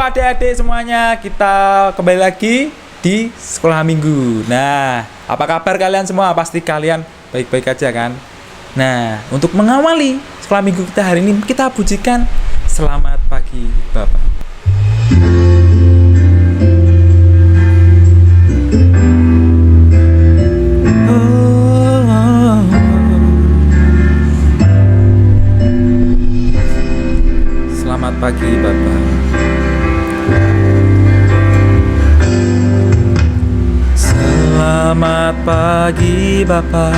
adik-adik semuanya, kita kembali lagi di sekolah minggu. Nah, apa kabar kalian semua? Pasti kalian baik-baik aja kan? Nah, untuk mengawali sekolah minggu kita hari ini, kita pujikan Selamat Pagi Bapak. Selamat pagi Bapak. Selamat pagi Bapak,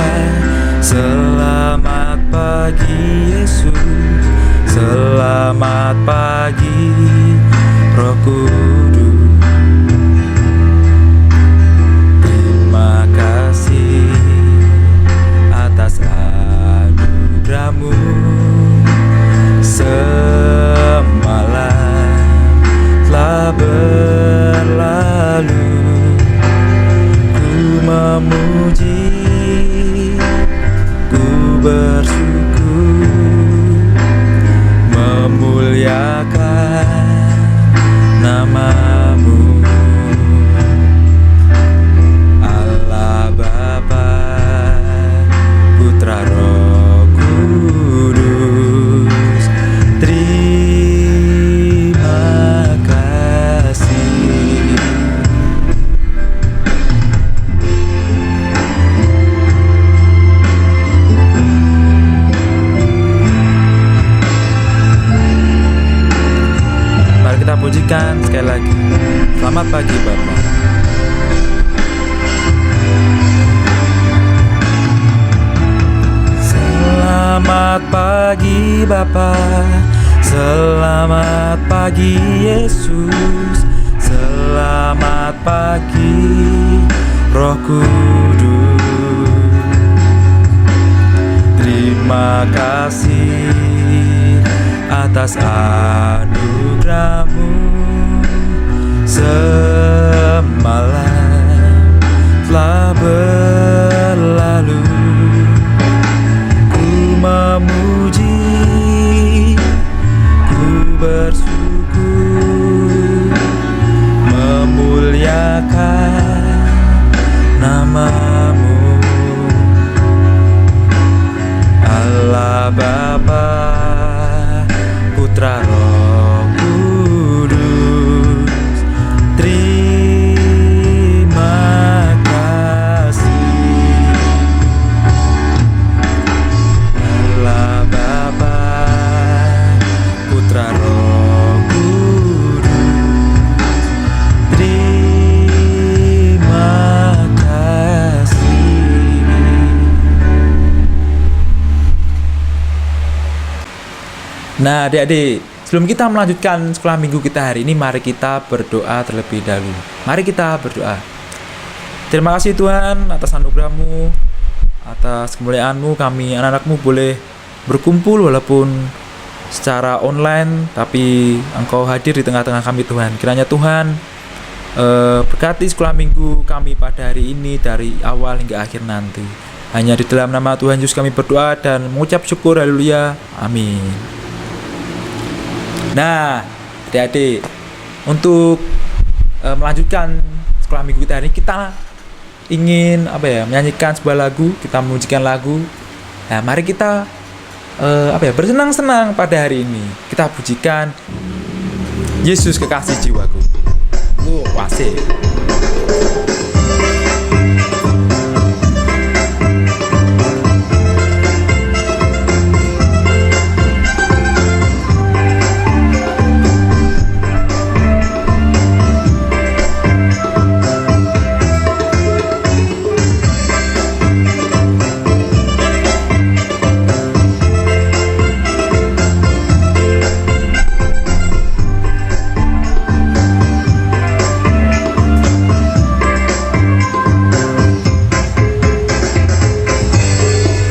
selamat pagi Yesus, selamat pagi Roh Kudus. Terima kasih atas anugerah-Mu. Semalam telah berlalu, ku memuji, ku bersyukur, memuliakan nama-Mu. Allah Bapa, Putra, Roh Kudus, terima kasih. Mari kita pujikan sekali lagi. Selamat pagi Bapak. Selamat pagi Bapak, selamat pagi Yesus, selamat pagi Roh Kudus. Terima kasih atas anugerah-Mu. Semalam telah berlalu, ku memuji, ku bersyukur, memuliakan nama-Mu. Allah Bapa, Putra, Roh Kudus, terima kasih. Allah Bapa, Putra, Roh Kudus, terima kasih. Nah, adik-adik, sebelum kita melanjutkan sekolah minggu kita hari ini, mari kita berdoa terlebih dahulu. Mari kita berdoa. Terima kasih Tuhan atas anugerah-Mu, atas kemuliaan-Mu. Kami anak-anak-Mu boleh berkumpul walaupun secara online, tapi Engkau hadir di tengah-tengah kami Tuhan. Kiranya Tuhan berkati sekolah minggu kami pada hari ini dari awal hingga akhir nanti. Hanya di dalam nama Tuhan Yesus kami berdoa dan mengucap syukur. Haleluya. Amin. Nah, adik-adik, untuk melanjutkan sekolah minggu kita hari ini, kita ingin menyanyikan sebuah lagu, kita memujikan lagu. Nah, mari kita bersenang-senang pada hari ini. Kita pujikan Yesus kekasih jiwaku. Asik.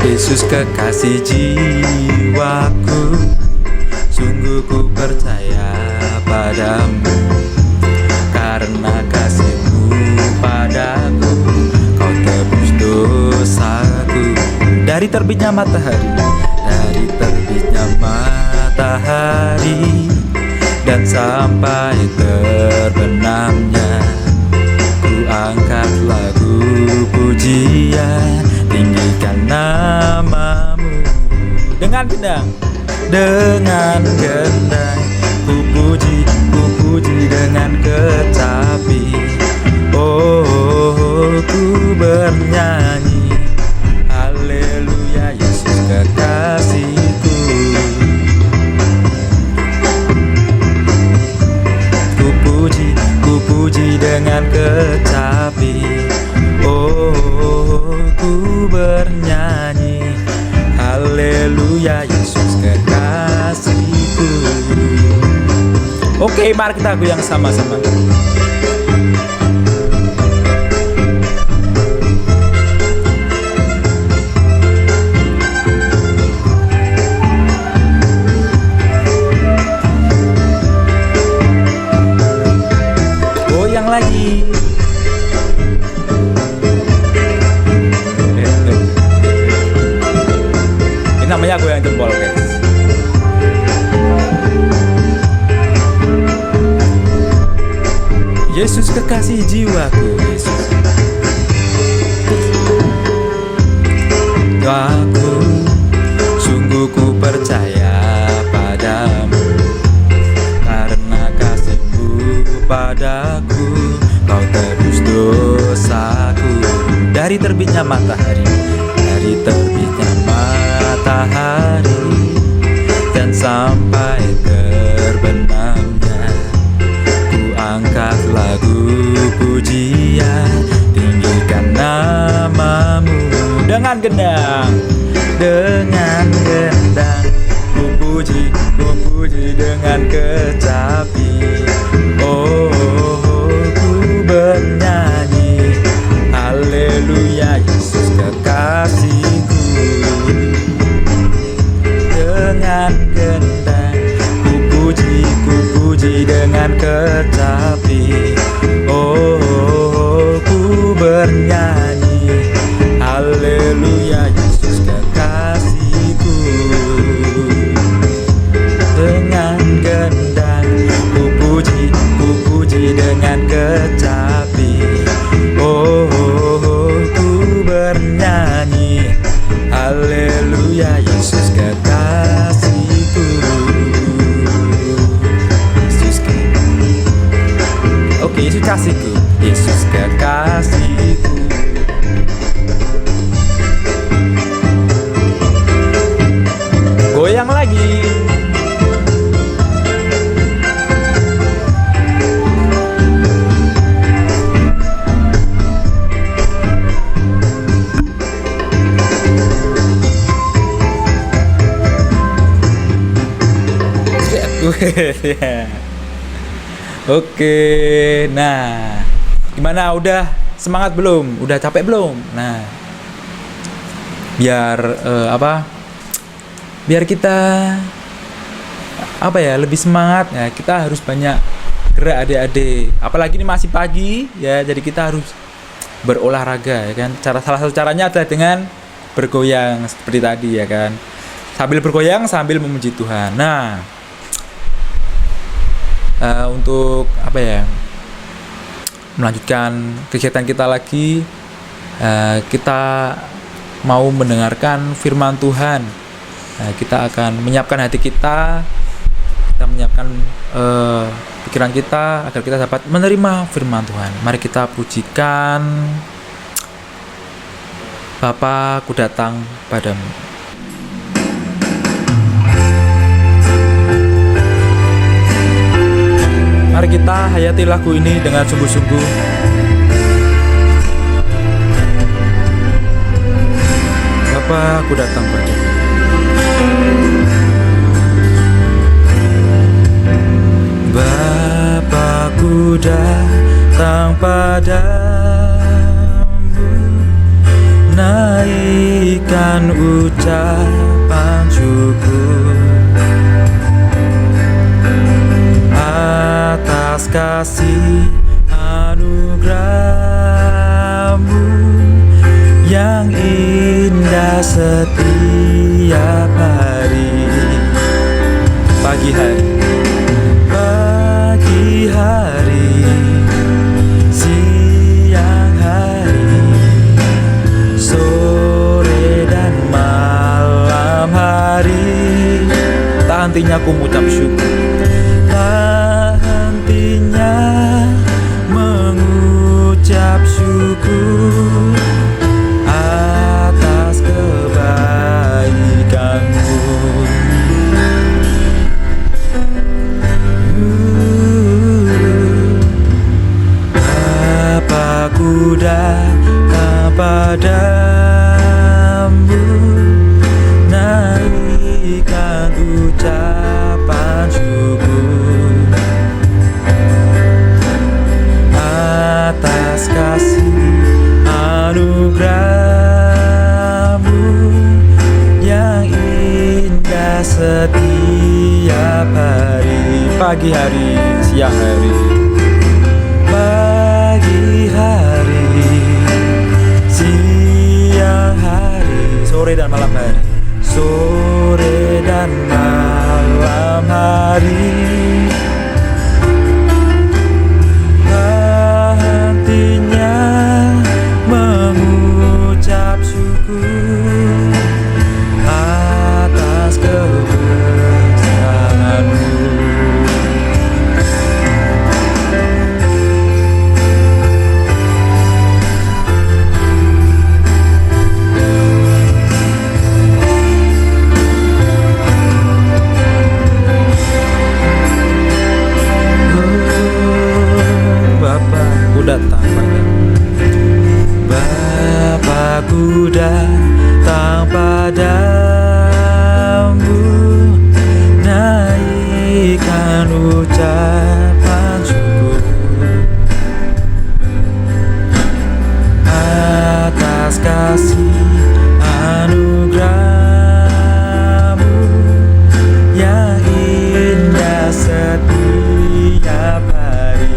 Yesus kekasih jiwaku, sungguh ku percaya padamu. Karena kasih-Mu padaku, Kau tebus dosaku. Dari terbitnya matahari, dari terbitnya matahari, dan sampai terbenamnya ku angkat lagu pujian, tinggikan namamu. Dengan gendang, dengan gendang ku puji dengan kecapi. Oh, ku bernyanyi haleluya Yesus kekasihku. Ku puji dengan kecapi. Oh, ku bernyanyi haleluya Yesus kekasihku. Oke, mari kita goyang sama-sama. Goyang lagi. Ini namanya goyang jempol, guys. Yesus kekasih jiwaku, Yesus. Aku sungguh ku percaya padamu, karena kasih-Mu padaku, Kau tebus dosaku. Dari terbitnya matahari, dari terbitnya matahari, dan sampai terbenamnya ku angkat lagu pujian, tinggikan namamu. Dengan gendang, dengan gendang ku puji dengan kecapi. Oh, ku bernyanyi haleluya Yesus kekasihku. Dengan gendang ku puji dengan kecapi. Oh, ku bernyanyi haleluya Yesus kekasihku. Dengan gendang ku puji dengan kecapi. Oh, ku bernyanyi haleluya Yesus kekasihku. Oke, Yesus kasihku, Yesus kekasihku. Goyang lagi. Oke, nah, gimana? Udah semangat belum? Udah capek belum? Nah, biar biar kita lebih semangat ya, kita harus banyak gerak adik-adik. Apalagi ini masih pagi ya, jadi kita harus berolahraga ya kan. Salah satu caranya adalah dengan bergoyang seperti tadi ya kan. Sambil bergoyang sambil memuji Tuhan. Nah, untuk melanjutkan kegiatan kita lagi, kita mau mendengarkan firman Tuhan. Kita akan menyiapkan hati kita menyiapkan pikiran kita agar kita dapat menerima firman Tuhan. Mari kita pujikan Bapa, ku datang padamu. Mari kita hayati lagu ini dengan sungguh-sungguh. Bapa, aku datang padamu. Bapa, ku datang padamu, naikkan ucapan syukur atas kasih anugerah-Mu yang indah setiap hari. Pagi hari hari, siang hari, sore dan malam hari. Tak hentinya ku mengucap syukur, tak hentinya mengucap syukur atas kebaikanmu. Aku datang padamu, naikkan ucapan syukur atas kasih anugerahmu yang indah setiap hari, pagi hari, siang hari, pagi hari, siang hari, sore dan malam hari, sore dan malam hari. Tak hentinya mengucap syukur atas kebesaranmu. Datang padamu, Bapakku datang padamu, naikkan ucapan syukur atas kasih anugerahmu yang indah setiap hari.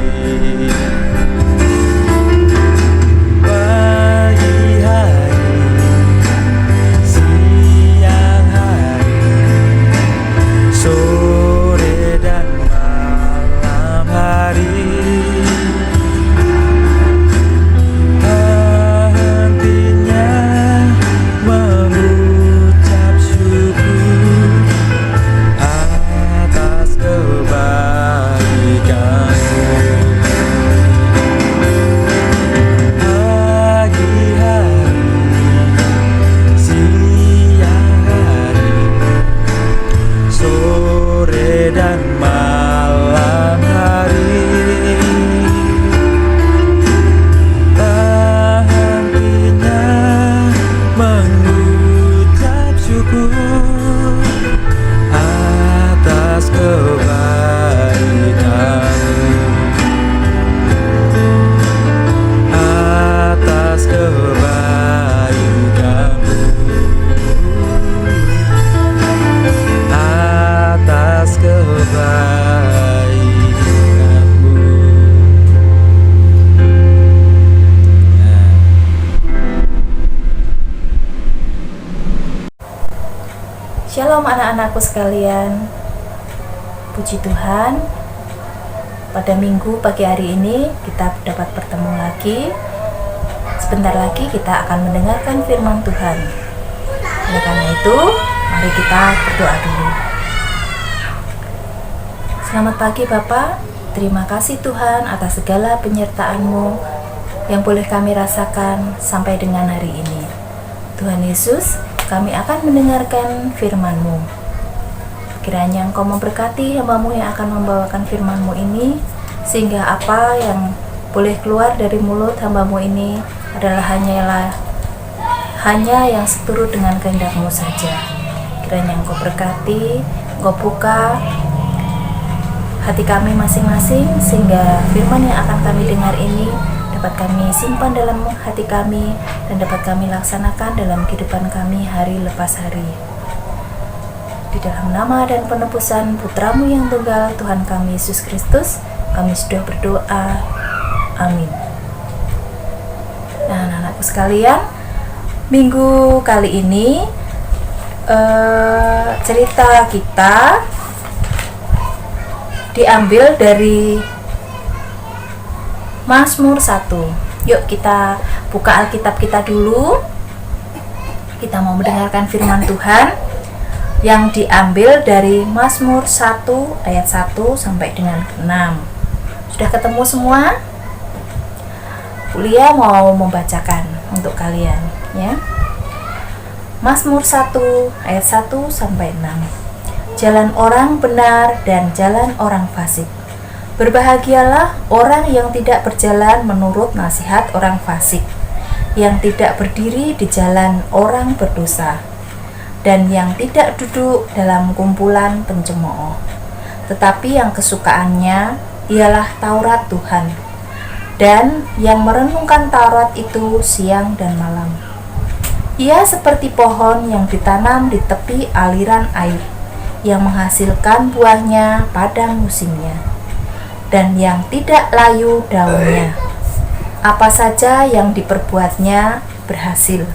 Shalom anak-anakku sekalian. Puji Tuhan, pada minggu pagi hari ini kita dapat bertemu lagi. Sebentar lagi kita akan mendengarkan firman Tuhan. Oleh karena itu, mari kita berdoa dulu. Selamat pagi Bapak, terima kasih Tuhan atas segala penyertaan-Mu yang boleh kami rasakan sampai dengan hari ini. Tuhan Yesus, kami akan mendengarkan firman-Mu. Kiranya Engkau memberkati hamba-Mu yang akan membawakan firman-Mu ini, sehingga apa yang boleh keluar dari mulut hamba-Mu ini adalah hanya yang seturut dengan kehendak-Mu saja. Kiranya Engkau berkati, Engkau buka hati kami masing-masing, sehingga firman yang akan kami dengar ini dapat kami simpan dalam hati kami dan dapat kami laksanakan dalam kehidupan kami hari lepas hari. Di dalam nama dan penebusan Putra-Mu yang tunggal, Tuhan kami Yesus Kristus, kami sudah berdoa. Amin. Nah, anak-anakku sekalian, minggu kali ini cerita kita diambil dari Mazmur 1. Yuk kita buka Alkitab kita dulu. Kita mau mendengarkan firman Tuhan yang diambil dari Mazmur 1 ayat 1 sampai dengan 6. Sudah ketemu semua? Kuliah mau membacakan untuk kalian ya. Mazmur 1 ayat 1 sampai 6. Jalan orang benar dan jalan orang fasik. Berbahagialah orang yang tidak berjalan menurut nasihat orang fasik, yang tidak berdiri di jalan orang berdosa, dan yang tidak duduk dalam kumpulan pencemooh. Tetapi yang kesukaannya ialah Taurat Tuhan, dan yang merenungkan Taurat itu siang dan malam. Ia seperti pohon yang ditanam di tepi aliran air, yang menghasilkan buahnya pada musimnya, dan yang tidak layu daunnya. Apa saja yang diperbuatnya berhasil.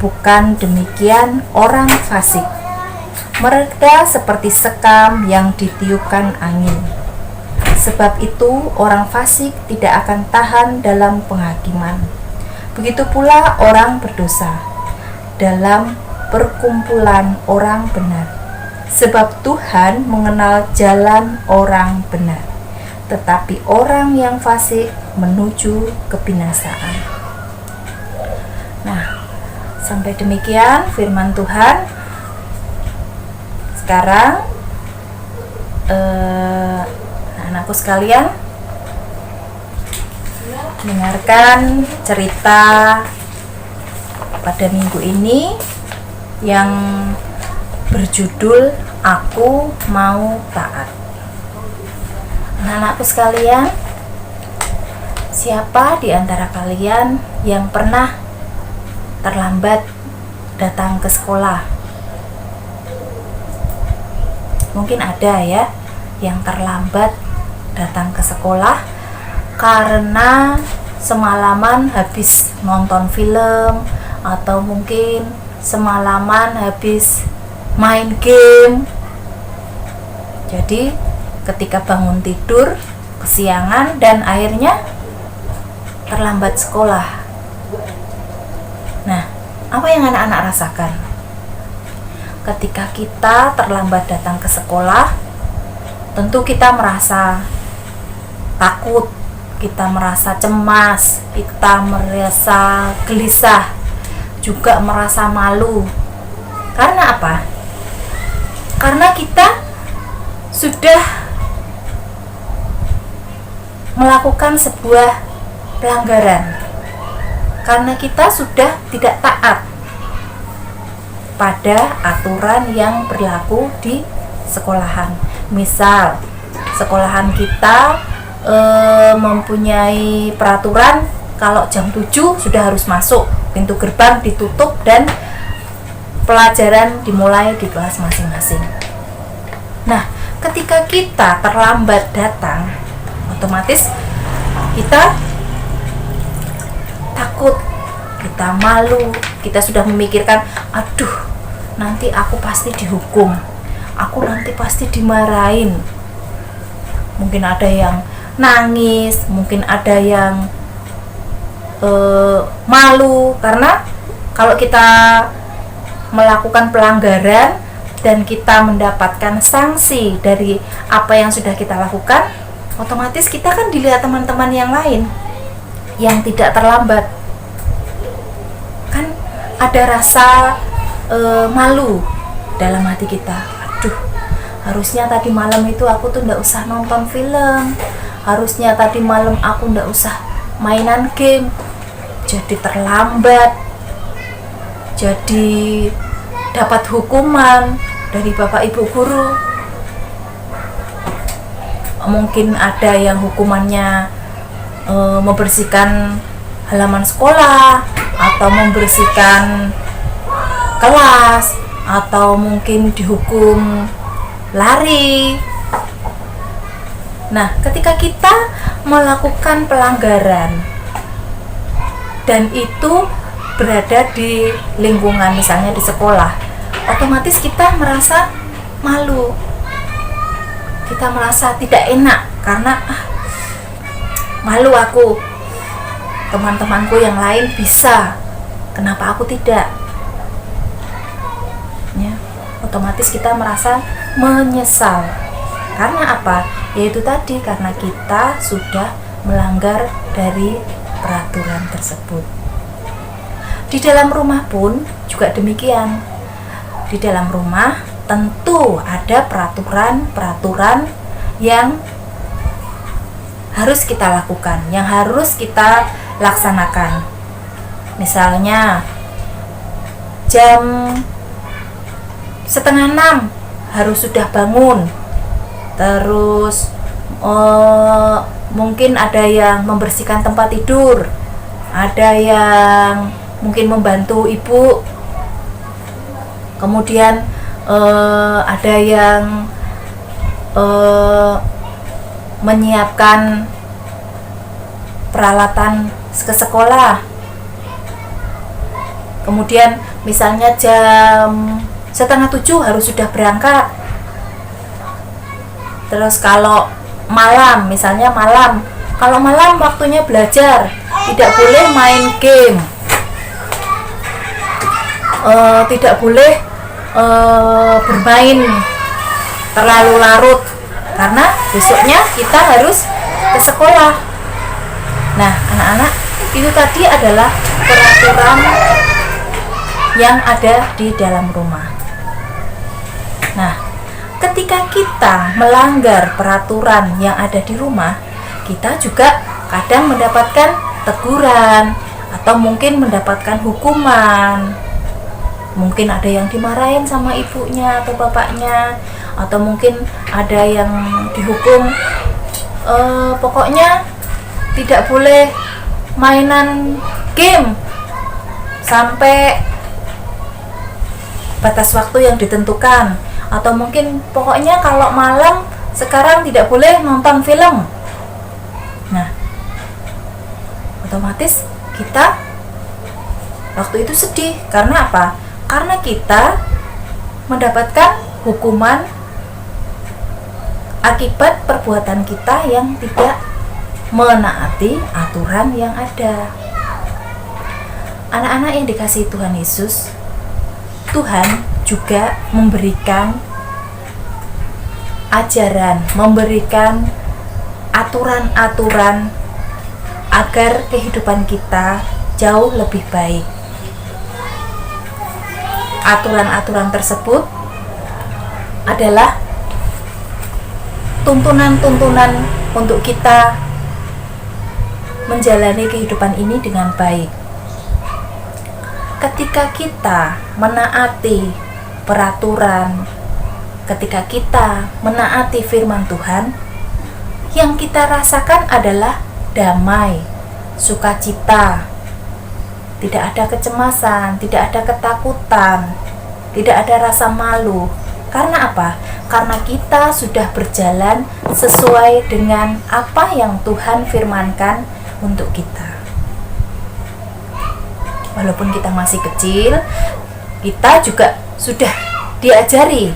Bukan demikian orang fasik. Mereka seperti sekam yang ditiupkan angin. Sebab itu orang fasik tidak akan tahan dalam penghakiman. Begitu pula orang berdosa dalam perkumpulan orang benar. Sebab Tuhan mengenal jalan orang benar, tetapi orang yang fasik menuju kebinasaan. Nah, sampai demikian firman Tuhan. Sekarang anakku sekalian, dengarkan cerita pada minggu ini yang berjudul Aku Mau Taat. Anak-anakku sekalian, siapa di antara kalian yang pernah terlambat datang ke sekolah? Mungkin ada ya yang terlambat datang ke sekolah karena semalaman habis nonton film, atau mungkin semalaman habis main game. Jadi ketika bangun tidur kesiangan dan akhirnya terlambat sekolah. Nah, apa yang anak-anak rasakan ketika kita terlambat datang ke sekolah? Tentu kita merasa takut, kita merasa cemas, kita merasa gelisah, juga merasa malu. Karena apa? Karena kita sudah melakukan sebuah pelanggaran, karena kita sudah tidak taat pada aturan yang berlaku di sekolahan. Misal sekolahan kita mempunyai peraturan kalau jam 7 sudah harus masuk, pintu gerbang ditutup dan pelajaran dimulai di kelas masing-masing. Nah, ketika kita terlambat datang, otomatis kita takut, kita malu, kita sudah memikirkan, aduh, nanti aku pasti dihukum, aku nanti pasti dimarahin. Mungkin ada yang nangis, mungkin ada yang malu, karena kalau kita melakukan pelanggaran dan kita mendapatkan sanksi dari apa yang sudah kita lakukan, otomatis kita kan dilihat teman-teman yang lain yang tidak terlambat, kan ada rasa malu dalam hati kita. Aduh, harusnya tadi malam itu aku tuh nggak usah nonton film, harusnya tadi malam aku nggak usah mainan game, jadi terlambat, jadi dapat hukuman dari bapak ibu guru. Mungkin ada yang hukumannya membersihkan halaman sekolah, atau membersihkan kelas, atau mungkin dihukum lari. Nah, ketika kita melakukan pelanggaran dan itu berada di lingkungan, misalnya di sekolah, otomatis kita merasa malu, kita merasa tidak enak karena malu aku, teman-temanku yang lain bisa, kenapa aku tidak? Ya, otomatis kita merasa menyesal. Karena apa? Yaitu tadi, karena kita sudah melanggar dari peraturan tersebut. Di dalam rumah pun juga demikian. Di dalam rumah tentu ada peraturan-peraturan yang harus kita lakukan, yang harus kita laksanakan. Misalnya jam 5:30 harus sudah bangun. Terus mungkin ada yang membersihkan tempat tidur, ada yang mungkin membantu ibu, kemudian ada yang menyiapkan peralatan ke sekolah. Kemudian misalnya jam 6:30 harus sudah berangkat. Terus kalau malam, misalnya kalau malam waktunya belajar, tidak boleh main game, tidak boleh bermain terlalu larut, karena besoknya kita harus ke sekolah. Nah, anak-anak, itu tadi adalah peraturan yang ada di dalam rumah. Nah, ketika kita melanggar peraturan yang ada di rumah, kita juga kadang mendapatkan teguran atau mungkin mendapatkan hukuman. Mungkin ada yang dimarahin sama ibunya atau bapaknya, atau mungkin ada yang dihukum pokoknya tidak boleh mainan game sampai batas waktu yang ditentukan, atau mungkin pokoknya kalau malam sekarang tidak boleh nonton film. Nah, otomatis kita waktu itu sedih. Karena apa? Karena kita mendapatkan hukuman akibat perbuatan kita yang tidak menaati aturan yang ada. Anak-anak yang dikasihi Tuhan Yesus, Tuhan juga memberikan ajaran, memberikan aturan-aturan agar kehidupan kita jauh lebih baik. Aturan-aturan tersebut adalah tuntunan-tuntunan untuk kita menjalani kehidupan ini dengan baik. Ketika kita menaati peraturan, ketika kita menaati firman Tuhan, yang kita rasakan adalah damai, sukacita, tidak ada kecemasan, tidak ada ketakutan, tidak ada rasa malu. Karena apa? Karena kita sudah berjalan sesuai dengan apa yang Tuhan firmankan untuk kita. Walaupun kita masih kecil, kita juga sudah diajari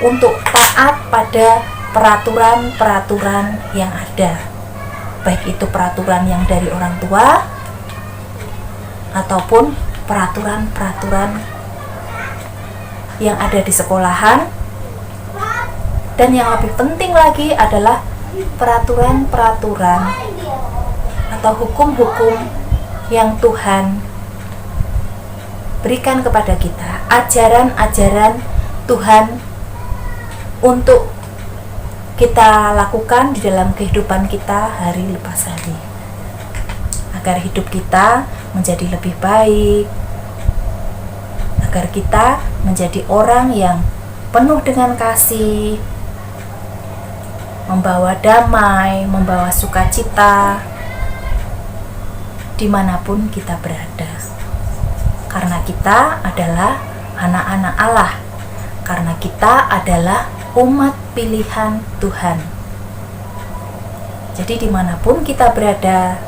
untuk taat pada peraturan-peraturan yang ada, baik itu peraturan yang dari orang tua ataupun peraturan-peraturan yang ada di sekolahan. Dan yang lebih penting lagi adalah peraturan-peraturan atau hukum-hukum yang Tuhan berikan kepada kita, ajaran-ajaran Tuhan untuk kita lakukan di dalam kehidupan kita hari lepas hari, agar hidup kita menjadi lebih baik, agar kita menjadi orang yang penuh dengan kasih, membawa damai, membawa sukacita dimanapun kita berada. Karena kita adalah anak-anak Allah, karena kita adalah umat pilihan Tuhan. Jadi dimanapun kita berada,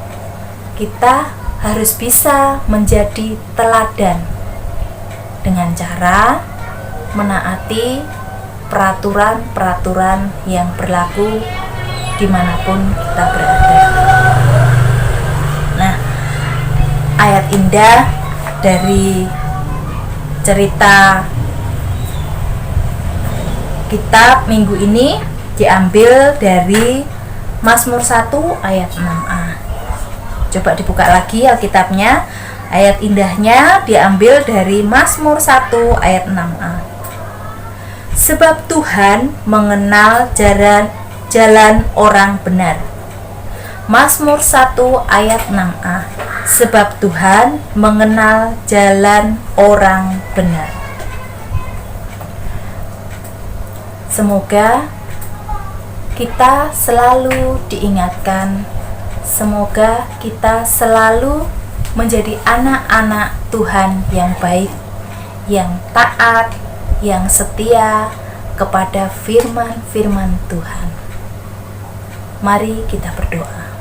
kita harus bisa menjadi teladan dengan cara menaati peraturan-peraturan yang berlaku dimanapun kita berada. ayat indah dari cerita kitab minggu ini diambil dari Mazmur 1 ayat 6a. Coba dibuka lagi Alkitabnya. Ayat indahnya diambil dari Mazmur 1 ayat 6a. Sebab Tuhan mengenal jalan orang benar. Mazmur 1 ayat 6a. Sebab Tuhan mengenal jalan orang benar. Semoga kita selalu diingatkan, semoga kita selalu menjadi anak-anak Tuhan yang baik, yang taat, yang setia kepada firman-firman Tuhan. Mari kita berdoa.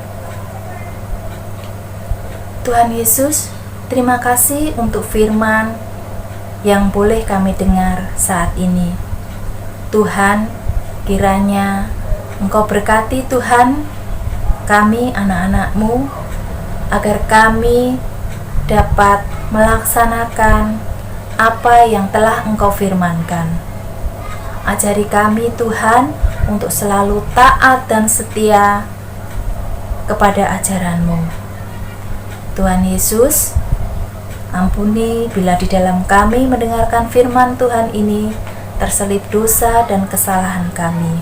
Tuhan Yesus, terima kasih untuk firman yang boleh kami dengar saat ini. Tuhan, kiranya Engkau berkati Tuhan kami anak-anak-Mu, agar kami dapat melaksanakan apa yang telah Engkau firmankan. Ajari kami Tuhan untuk selalu taat dan setia kepada ajaran-Mu. Tuhan Yesus, ampuni bila di dalam kami mendengarkan firman Tuhan ini terselip dosa dan kesalahan kami.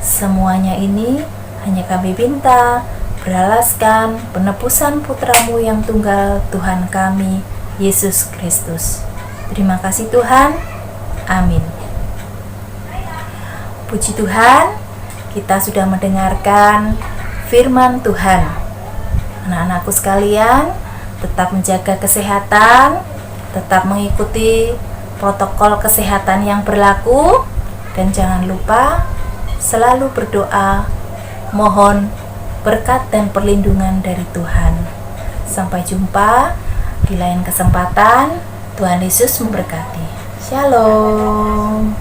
Semuanya ini hanya kami minta beralaskan penebusan putra-Mu yang tunggal, Tuhan kami, Yesus Kristus. Terima kasih Tuhan. Amin. Puji Tuhan, kita sudah mendengarkan firman Tuhan. Anak-anakku sekalian, tetap menjaga kesehatan, tetap mengikuti protokol kesehatan yang berlaku, dan jangan lupa selalu berdoa, mohon berkat dan perlindungan dari Tuhan. Sampai jumpa di lain kesempatan. Tuhan Yesus memberkati. Shalom.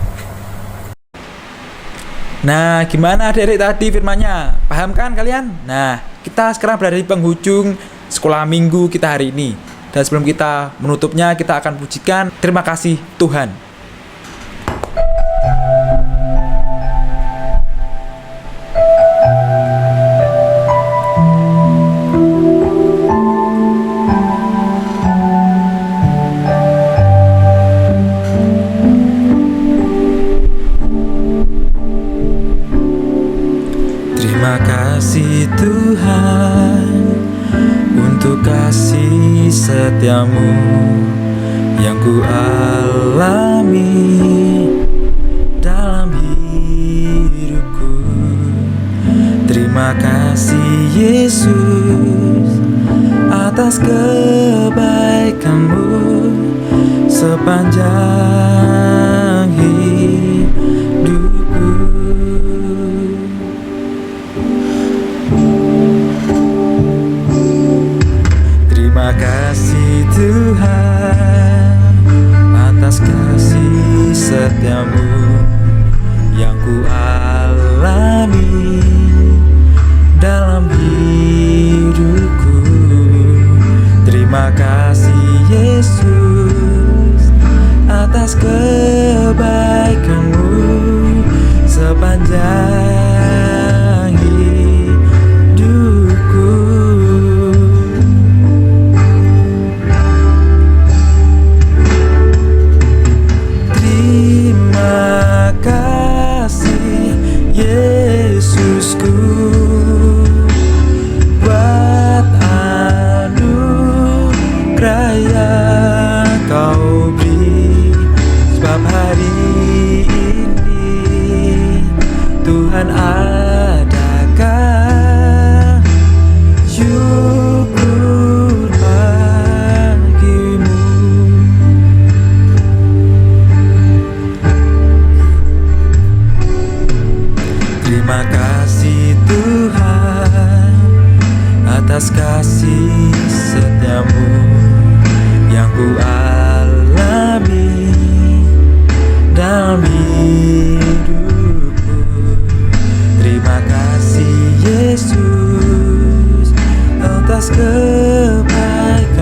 Nah, gimana adik-adik tadi firmannya? Paham kan kalian? Nah, kita sekarang berada di penghujung sekolah minggu kita hari ini. Dan sebelum kita menutupnya, kita akan pujikan terima kasih Tuhan. Terima kasih Tuhan untuk kasih setiamu yang ku alami dalam hidupku. Terima kasih Yesus atas kebaikan-Mu sepanjang hidupku. Terima kasih Tuhan atas kasih setiamu yang ku alami dalam hidupku. Terima kasih Yesus atas kebaikan-Mu sepanjang hidupku. Terima kasih Yesusku buat anugerah yang Kau beri, sebab hari ini Tuhan adakan syukur bagimu. Terima kasih Tuhan atas kasih setiamu yang ku alami dalam hidupku. Terima kasih Yesus atas kebaikan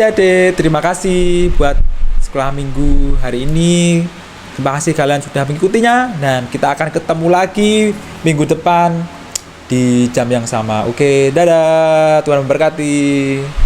adik-adik, terima kasih buat sekolah minggu hari ini. Terima kasih kalian sudah mengikutinya, dan kita akan ketemu lagi minggu depan di jam yang sama. Oke, dadah, Tuhan memberkati.